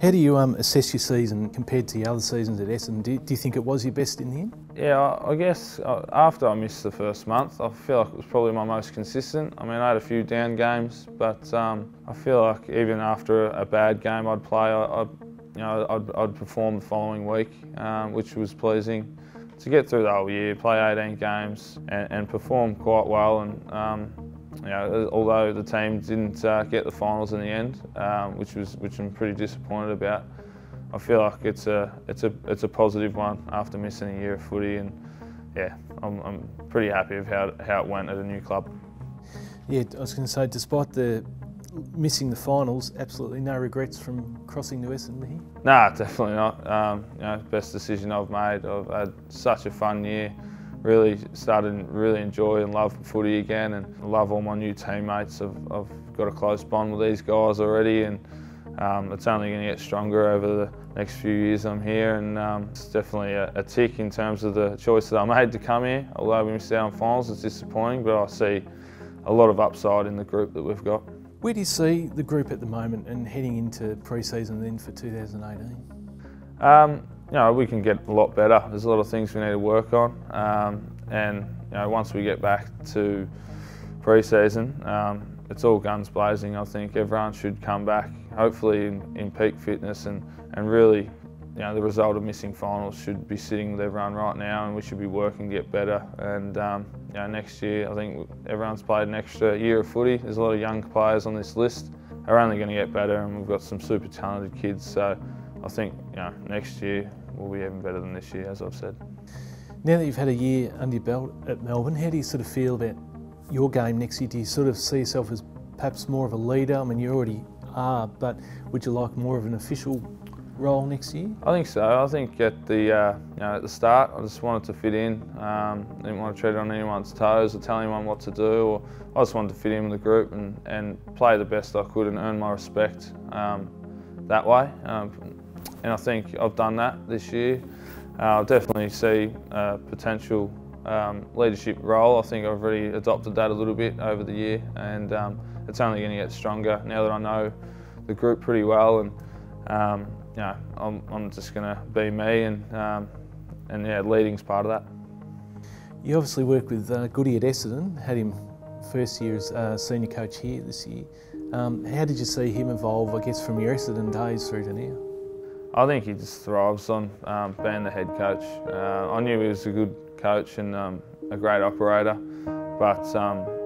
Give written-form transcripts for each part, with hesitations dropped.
How do you assess your season compared to the other seasons at Essendon? Do you think it was your best in the end? Yeah, I guess after I missed the first month, I feel like it was probably my most consistent. I mean, I had a few down games, but I feel like even after a bad game I'd play, I'd perform the following week, which was pleasing. To get through the whole year, play 18 games and perform quite well, and although the team didn't get the finals in the end, which I'm pretty disappointed about, I feel like it's a positive one after missing a year of footy, and yeah, I'm pretty happy with how it went at a new club. Yeah, I was going to say, despite the missing the finals, absolutely no regrets from crossing to Essendon here? Nah, definitely not. Best decision I've made. I've had such a fun year. Really started to really enjoy and love footy again, and I love all my new teammates. I've got a close bond with these guys already, and it's only going to get stronger over the next few years I'm here, and it's definitely a tick in terms of the choice that I made to come here. Although we missed out on finals, it's disappointing, but I see a lot of upside in the group that we've got. Where do you see the group at the moment and heading into pre-season then for 2018? We can get a lot better. There's a lot of things we need to work on, and once we get back to pre-season, it's all guns blazing. I think everyone should come back, hopefully in peak fitness, and really, the result of missing finals should be sitting with everyone right now, and we should be working to get better. And next year, I think everyone's played an extra year of footy. There's a lot of young players on this list. They're only going to get better, and we've got some super talented kids. So I think next year will be even better than this year, as I've said. Now that you've had a year under your belt at Melbourne, how do you sort of feel about your game next year? Do you sort of see yourself as perhaps more of a leader? I mean, you already are, but would you like more of an official role next year? I think so. I think at the start, I just wanted to fit in. Didn't want to tread on anyone's toes or tell anyone what to do. Or I just wanted to fit in with the group and play the best I could and earn my respect that way. And I think I've done that this year. I definitely see a potential leadership role. I think I've already adopted that a little bit over the year, and it's only going to get stronger now that I know the group pretty well. And I'm just going to be me, and leading's part of that. You obviously worked with Goody at Essendon, had him first year as senior coach here this year. How did you see him evolve, I guess, from your Essendon days through to now? I think he just thrives on being the head coach. I knew he was a good coach and a great operator, but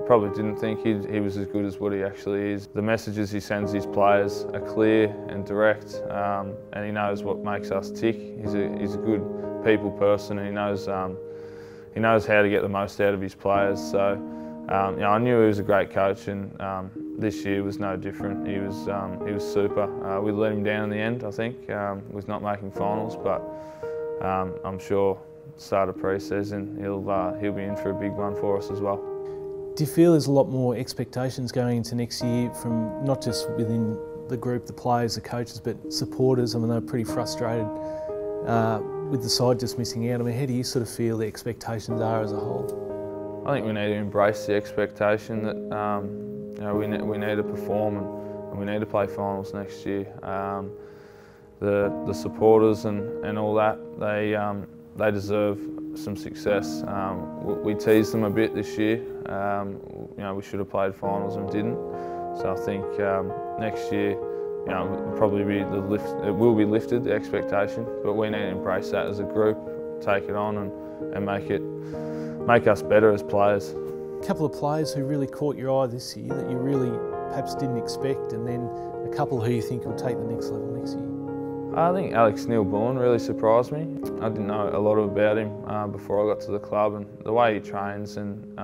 probably didn't think he was as good as what he actually is. The messages he sends his players are clear and direct, and he knows what makes us tick. He's a good people person, and he knows how to get the most out of his players. So I knew he was a great coach, and this year was no different. He was super. We let him down in the end, I think, with not making finals, but I'm sure start of pre-season he'll be in for a big one for us as well. Do you feel there's a lot more expectations going into next year from not just within the group, the players, the coaches, but supporters? I mean, they're pretty frustrated with the side just missing out. I mean, how do you sort of feel the expectations are as a whole? I think we need to embrace the expectation that we need to perform, and we need to play finals next year. The supporters and all that, they deserve some success. We teased them a bit this year. We should have played finals and didn't. So I think next year, it will be lifted, the expectation, but we need to embrace that as a group, take it on and make us better as players. A couple of players who really caught your eye this year that you really perhaps didn't expect, and then a couple who you think will take the next level next year. I think Alex Neil-Bullen really surprised me. I didn't know a lot about him before I got to the club, and the way he trains and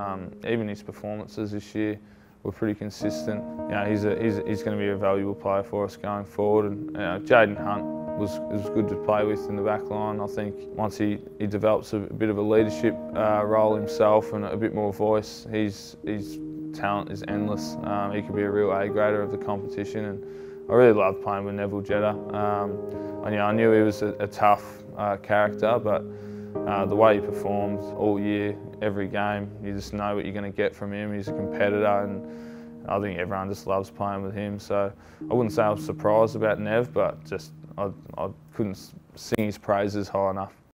even his performances this year were pretty consistent. He's going to be a valuable player for us going forward. And Jaden Hunt was good to play with in the back line. I think once he develops a bit of a leadership role himself and a bit more voice, his talent is endless. He could be a real A-grader of the competition, and I really loved playing with Neville Jetta. I knew he was a tough character, but the way he performed all year, every game, you just know what you're going to get from him. He's a competitor, and I think everyone just loves playing with him. So I wouldn't say I was surprised about Nev, but just I couldn't sing his praises high enough.